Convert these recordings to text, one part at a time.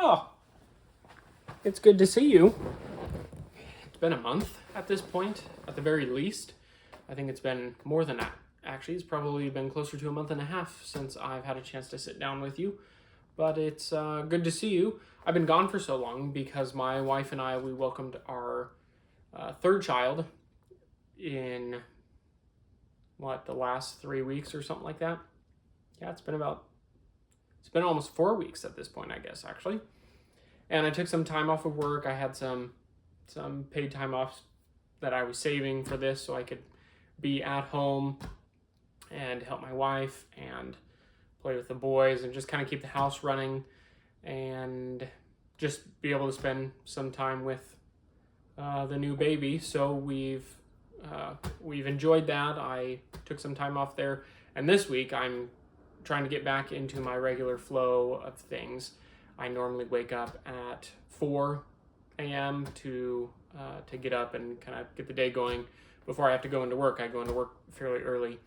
Oh, it's good to see you. It's been a month at this point, at the very least. I think it's been more than that. Actually, it's probably been closer to a month and a half since I've had a chance to sit down with you. But it's good to see you. I've been gone for so long because my wife and I, we welcomed our third child in, the last 3 weeks or something like that. Yeah, it's been almost 4 weeks at this point, I guess, actually. And I took some time off of work. I had some paid time off that I was saving for this so I could be at home and help my wife and play with the boys and just kind of keep the house running and just be able to spend some time with the new baby. So we've enjoyed that. I took some time off there, and this week I'm trying to get back into my regular flow of things. I normally wake up at 4 a.m. to get up and kind of get the day going before I have to go into work. I go into work fairly early.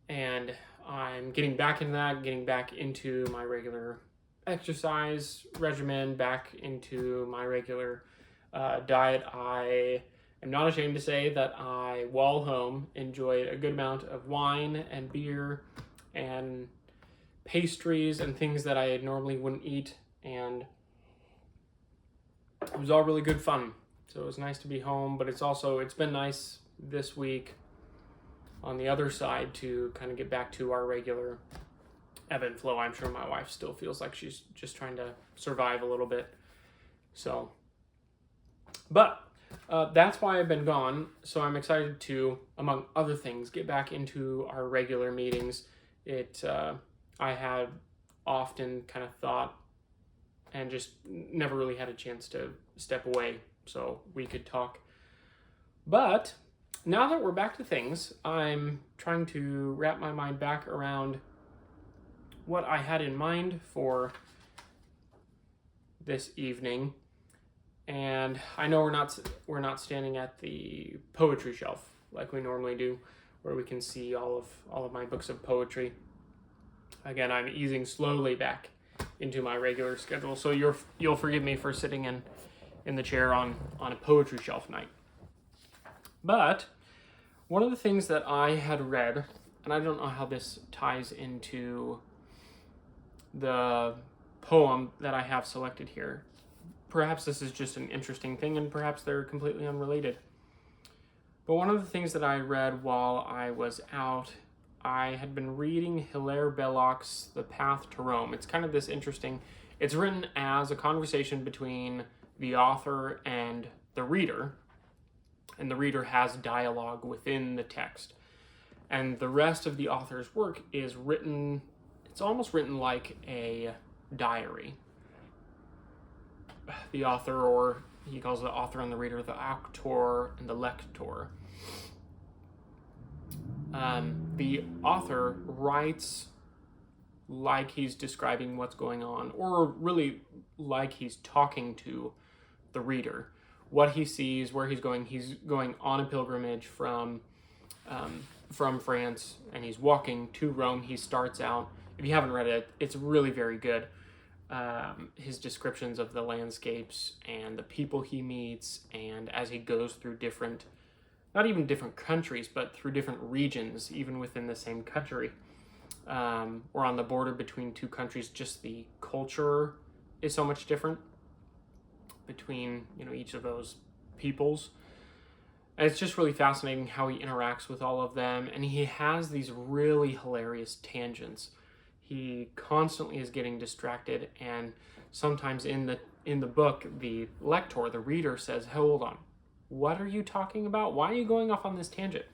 And I'm getting back into that, getting back into my regular exercise regimen, back into my regular diet. I am not ashamed to say that I, while home, enjoyed a good amount of wine and beer and pastries and things that I normally wouldn't eat, and it was all really good fun. So it was nice to be home, but it's been nice this week on the other side to kind of get back to our regular ebb and flow. I'm sure my wife still feels like she's just trying to survive a little bit. So, but that's why I've been gone. So I'm excited to, among other things, get back into our regular meetings. I had often kind of thought and just never really had a chance to step away so we could talk. But now that we're back to things, I'm trying to wrap my mind back around what I had in mind for this evening. And I know we're not standing at the poetry shelf like we normally do, where we can see all of my books of poetry. Again, I'm easing slowly back into my regular schedule, so you'll forgive me for sitting in the chair on a poetry shelf night. But one of the things that I had read, and I don't know how this ties into the poem that I have selected here. Perhaps this is just an interesting thing, and perhaps they're completely unrelated. But one of the things that I read while I was out, I had been reading Hilaire Belloc's The Path to Rome. It's kind of this interesting, it's written as a conversation between the author and the reader, and the reader has dialogue within the text. And the rest of the author's work is written, it's almost written like a diary. The author, or he calls the author and the reader the auctor and the lector. The author writes like he's describing what's going on, or really like he's talking to the reader. What he sees, where he's going on a pilgrimage from France, and he's walking to Rome. He starts out, if you haven't read it, it's really very good. His descriptions of the landscapes and the people he meets, and as he goes through different, not even different countries, but through different regions, even within the same country, or on the border between two countries, just the culture is so much different between, each of those peoples. And it's just really fascinating how he interacts with all of them, and he has these really hilarious tangents. He constantly is getting distracted, and sometimes in the book, the lector, the reader, says, "Hey, hold on, what are you talking about? Why are you going off on this tangent?"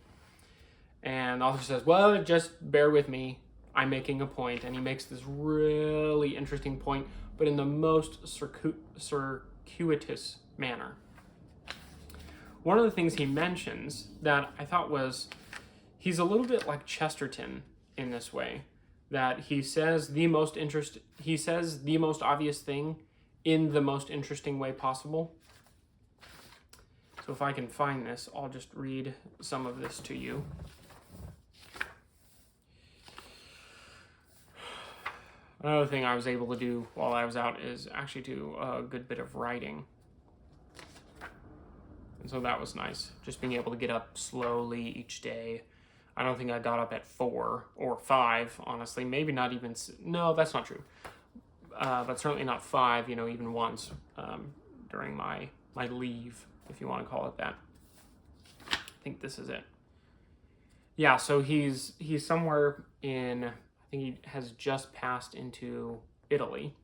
And the author says, "Well, just bear with me. I'm making a point." And he makes this really interesting point, but in the most circuitous manner. One of the things he mentions that I thought was, he's a little bit like Chesterton in this way, that he says the most obvious thing in the most interesting way possible. So if I can find this, I'll just read some of this to you. I Another thing I was able to do while I was out is actually do a good bit of writing. And so that was nice, just being able to get up slowly each day. I don't think I got up at 4 or 5, honestly. Maybe not even, no, that's not true. But certainly not 5, even once during my leave, if you want to call it that. I think this is it. Yeah, so he's somewhere in, I think he has just passed into Italy.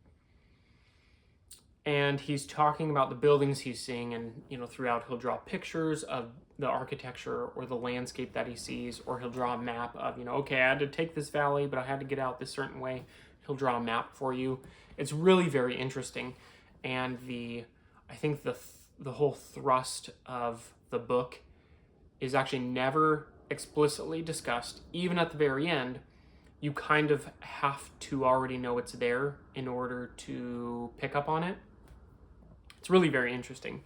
And he's talking about the buildings he's seeing, and throughout he'll draw pictures of the architecture or the landscape that he sees, or he'll draw a map of, okay, I had to take this valley, but I had to get out this certain way. He'll draw a map for you. It's really very interesting, and I think the whole thrust of the book is actually never explicitly discussed. Even at the very end, you kind of have to already know it's there in order to pick up on it. It's really very interesting.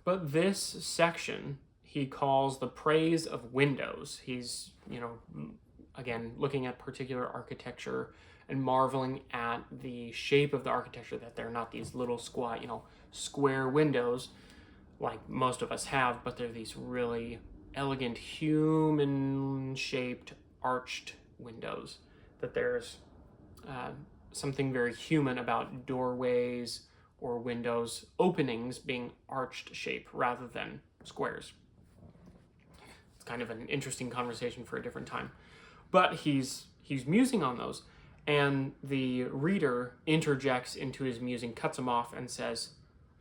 But this section he calls the praise of windows. He's, again, looking at particular architecture and marveling at the shape of the architecture, that they're not these little squat, square windows like most of us have, but they're these really elegant, human-shaped, arched windows. That there's something very human about doorways or windows, openings being arched shape rather than squares. It's kind of an interesting conversation for a different time. But he's musing on those, and the reader interjects into his musing, cuts him off, and says,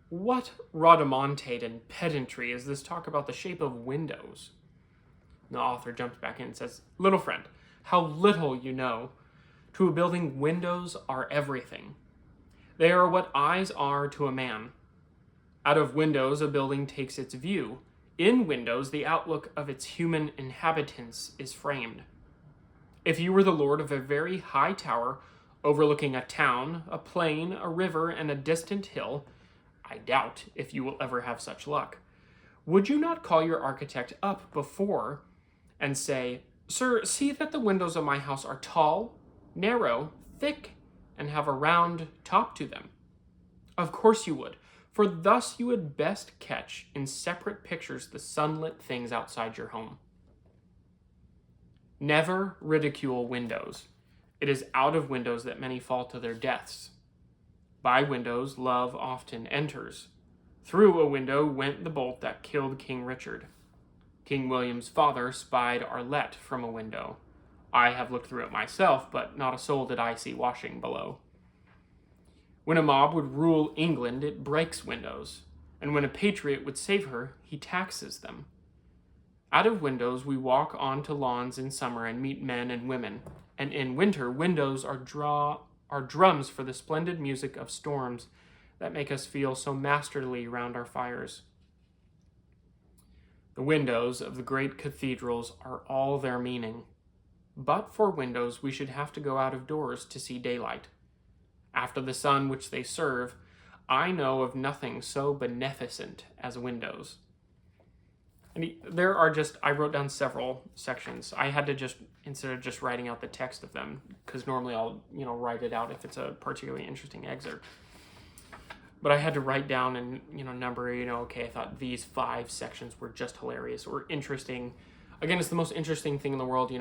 "What rhodomontade and pedantry is this talk about the shape of windows?" And the author jumps back in and says, "Little friend, how little you know. To a building, windows are everything. They are what eyes are to a man. Out of windows, a building takes its view. In windows, the outlook of its human inhabitants is framed. If you were the lord of a very high tower overlooking a town, a plain, a river, and a distant hill, I doubt if you will ever have such luck, would you not call your architect up before and say, 'Sir, see that the windows of my house are tall, narrow, thick, and have a round top to them?' Of course you would, for thus you would best catch in separate pictures the sunlit things outside your home. Never ridicule windows. It is out of windows that many fall to their deaths. By windows, love often enters. Through a window went the bolt that killed King Richard. King William's father spied Arlette from a window. I have looked through it myself, but not a soul did I see washing below. When a mob would rule England, it breaks windows, and when a patriot would save her, he taxes them. Out of windows we walk onto lawns in summer and meet men and women, and in winter windows are drums for the splendid music of storms that make us feel so masterly round our fires. The windows of the great cathedrals are all their meaning. But for windows, we should have to go out of doors to see daylight. After the sun which they serve, I know of nothing so beneficent as windows." And I wrote down several sections. I had to instead of just writing out the text of them, because normally I'll, write it out if it's a particularly interesting excerpt. But I had to write down and, number, okay, I thought these 5 sections were just hilarious or interesting. Again, it's the most interesting thing in the world,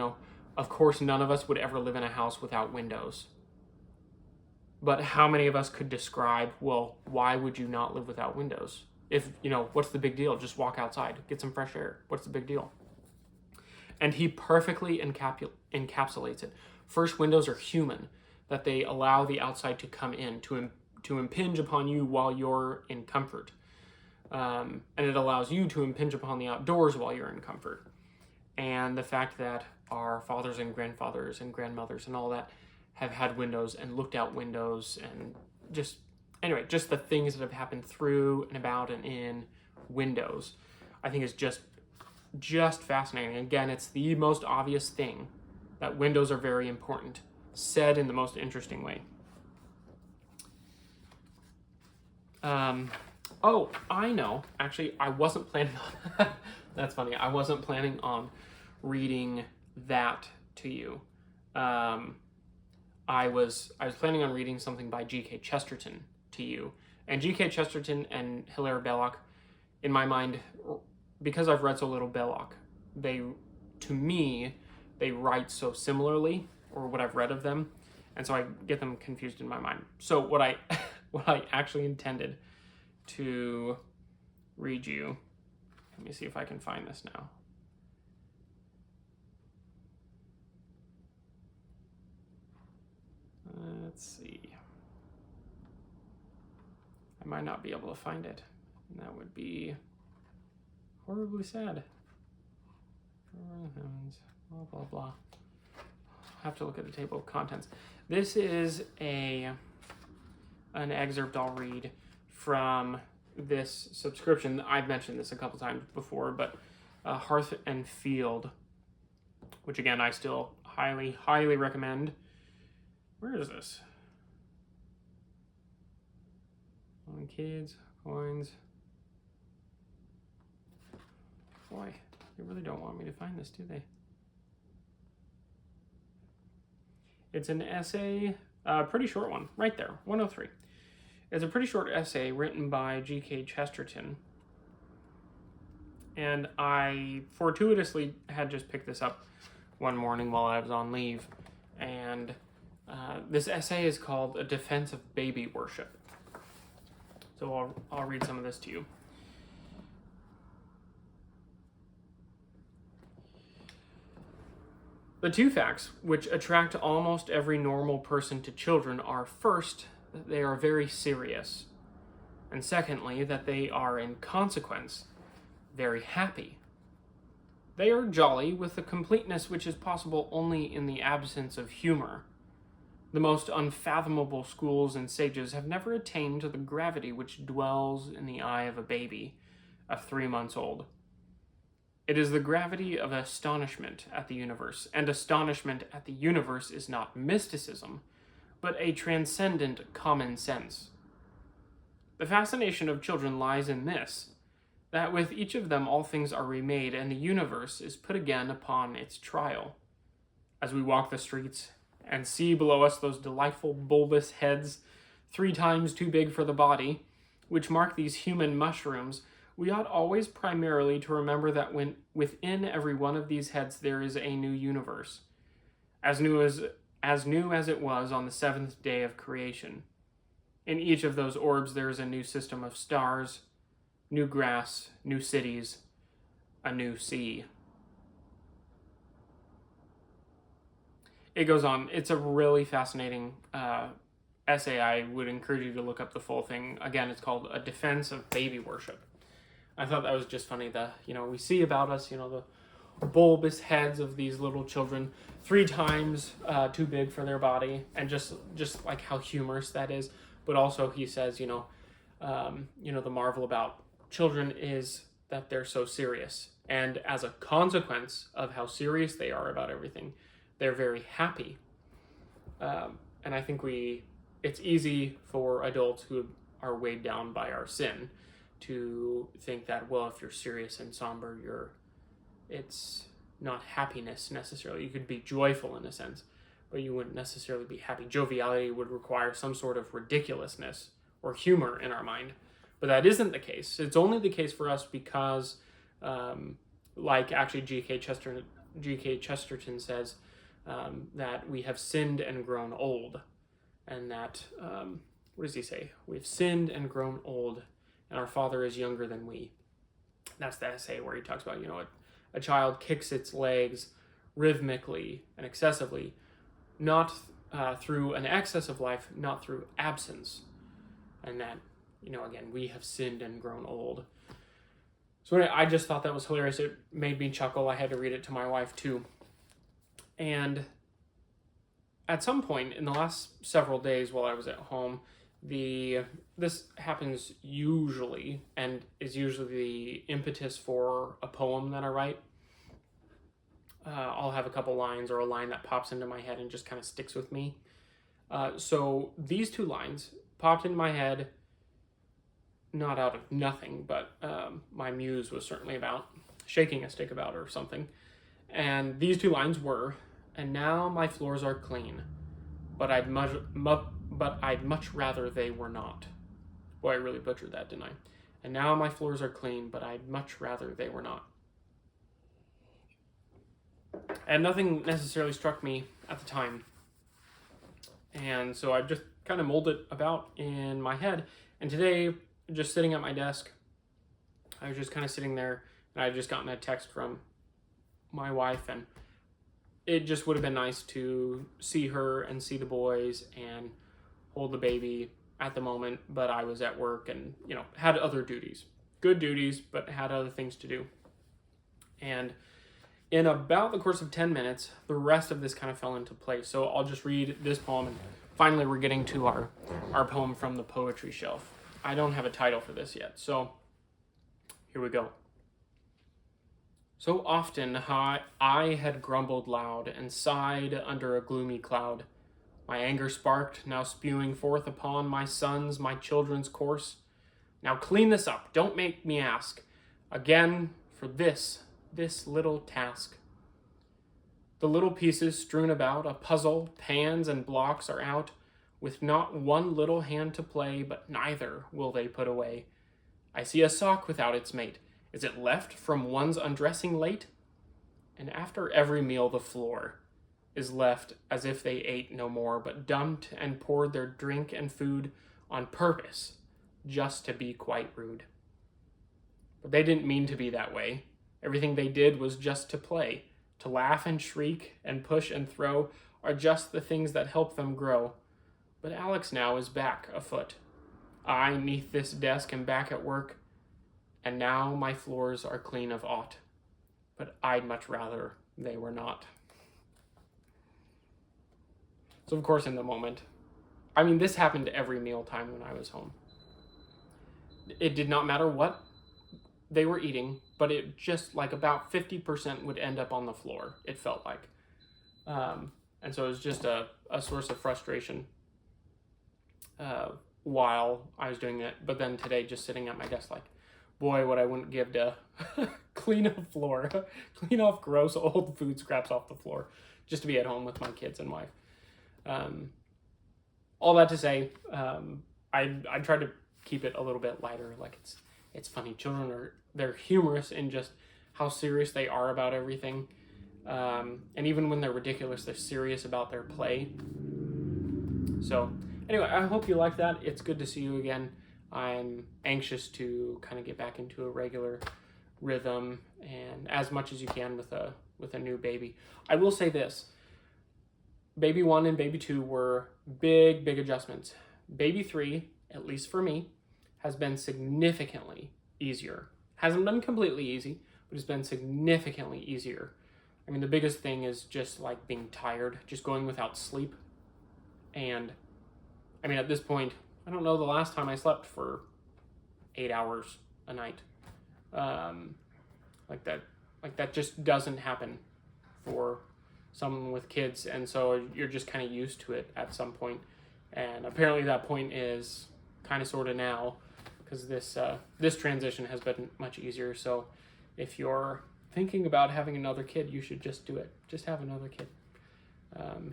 Of course, none of us would ever live in a house without windows. But how many of us could describe, well, why would you not live without windows? If, what's the big deal? Just walk outside, get some fresh air. What's the big deal? And he perfectly encapsulates it. First, windows are human, that they allow the outside to come in, to impinge upon you while you're in comfort. And it allows you to impinge upon the outdoors while you're in comfort. And the fact that our fathers and grandfathers and grandmothers and all that have had windows and looked out windows, and just the things that have happened through and about and in windows, I think is just fascinating. Again, it's the most obvious thing, that windows are very important, said in the most interesting way. I know. Actually, I wasn't planning on that's funny. I wasn't planning on reading that to you. I was planning on reading something by G.K. Chesterton to you. And G.K. Chesterton and Hilaire Belloc, in my mind, because I've read so little Belloc, to me, they write so similarly, or what I've read of them, and so I get them confused in my mind. So what I actually intended to read you, let me see if I can find this now. Let's see. I might not be able to find it, and that would be horribly sad. Blah, blah, blah. I'll have to look at the table of contents. This is an excerpt I'll read from this subscription. I've mentioned this a couple times before, but Hearth and Field, which again I still highly, highly recommend. Where is this? On kids, coins. Boy, they really don't want me to find this, do they? It's an essay, a pretty short one, right there, 103. It's a pretty short essay written by G.K. Chesterton. And I fortuitously had just picked this up one morning while I was on leave. And this essay is called A Defense of Baby Worship. So I'll read some of this to you. The two facts which attract almost every normal person to children are, first, that they are very serious, and secondly, that they are, in consequence, very happy. They are jolly with a completeness which is possible only in the absence of humor. The most unfathomable schools and sages have never attained to the gravity which dwells in the eye of a baby of 3 months old. It is the gravity of astonishment at the universe, and astonishment at the universe is not mysticism, but a transcendent common sense. The fascination of children lies in this, that with each of them all things are remade, and the universe is put again upon its trial. As we walk the streets and see below us those delightful bulbous heads, 3 times too big for the body, which mark these human mushrooms, we ought always primarily to remember that within every one of these heads there is a new universe, as new as it was on the 7th day of creation. In each of those orbs there is a new system of stars, new grass, new cities, a new sea. It goes on. It's a really fascinating essay. I would encourage you to look up the full thing. Again, it's called A Defense of Baby Worship. I thought that was just funny. We see about us, the bulbous heads of these little children, 3 times too big for their body, and just like how humorous that is. But also he says, the marvel about children is that they're so serious. And as a consequence of how serious they are about everything, they're very happy. And I think it's easy for adults who are weighed down by our sin to think that, well, if you're serious and somber, it's not happiness necessarily. You could be joyful in a sense, but you wouldn't necessarily be happy. Joviality would require some sort of ridiculousness or humor in our mind. But that isn't the case. It's only the case for us because, like actually G.K. Chesterton says, that we have sinned and grown old. And that, what does he say? We've sinned and grown old, and our Father is younger than we. That's the essay where he talks about, a child kicks its legs rhythmically and excessively, not through an excess of life, not through absence. And that, again, we have sinned and grown old. So anyway, I just thought that was hilarious. It made me chuckle. I had to read it to my wife too. And at some point in the last several days while I was at home, this happens usually, and is usually the impetus for a poem that I write. I'll have a couple lines or a line that pops into my head and just kind of sticks with me. So these 2 lines popped into my head, not out of nothing, but my muse was certainly about shaking a stick about or something. And these 2 lines were, "And now my floors are clean. but I'd much rather they were not. Boy, I really butchered that, didn't I? And now my floors are clean, but I'd much rather they were not. And nothing necessarily struck me at the time. And so I just kind of mulled it about in my head. And today, just sitting at my desk, I was just kind of sitting there, and I had just gotten a text from my wife, and it just would have been nice to see her and see the boys and hold the baby at the moment, but I was at work and, had other duties. Good duties, but had other things to do. And in about the course of 10 minutes, the rest of this kind of fell into place. So I'll just read this poem, and finally we're getting to our poem from the poetry shelf. I don't have a title for this yet, so here we go. So often I had grumbled loud and sighed under a gloomy cloud. My anger sparked, now spewing forth upon my sons, my children's course. Now clean this up, don't make me ask again for this little task. The little pieces strewn about, a puzzle, pans and blocks are out, with not one little hand to play, but neither will they put away. I see a sock without its mate. Is it left from one's undressing late? And after every meal the floor is left as if they ate no more, but dumped and poured their drink and food on purpose, just to be quite rude. But they didn't mean to be that way. Everything they did was just to play. To laugh and shriek and push and throw are just the things that help them grow. But Alex now is back afoot. I, 'neath this desk, am back at work, and now my floors are clean of aught. But I'd much rather they were not. So of course in the moment, this happened every mealtime when I was home. It did not matter what they were eating, but it just like about 50% would end up on the floor, it felt like. And so it was just a source of frustration while I was doing it. But then today, just sitting at my desk like, boy, what I wouldn't give to clean a floor, clean off gross old food scraps off the floor, just to be at home with my kids and wife. All that to say, I tried to keep it a little bit lighter. Like it's funny. Children they're humorous in just how serious they are about everything. And even when they're ridiculous, they're serious about their play. So anyway, I hope you like that. It's good to see you again. I'm anxious to kind of get back into a regular rhythm and as much as you can with a new baby. I will say this. Baby 1 and baby 2 were big adjustments. Baby 3, at least for me, has been significantly easier. Hasn't been completely easy, but it's been significantly easier. The biggest thing is just like being tired, just going without sleep. And at this point, I don't know the last time I slept for 8 hours a night. Like that just doesn't happen for someone with kids, and so you're just kind of used to it at some point. And apparently that point is kind of sort of now, because this transition has been much easier. So if you're thinking about having another kid, you should just do it. Just have another kid.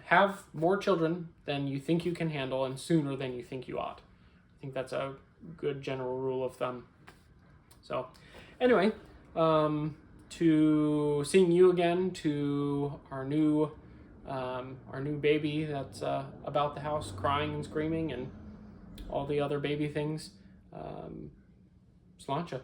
Have more children than you think you can handle and sooner than you think you ought. I think that's a good general rule of thumb. So anyway, to seeing you again, to our new baby that's about the house crying and screaming and all the other baby things. Sláinte.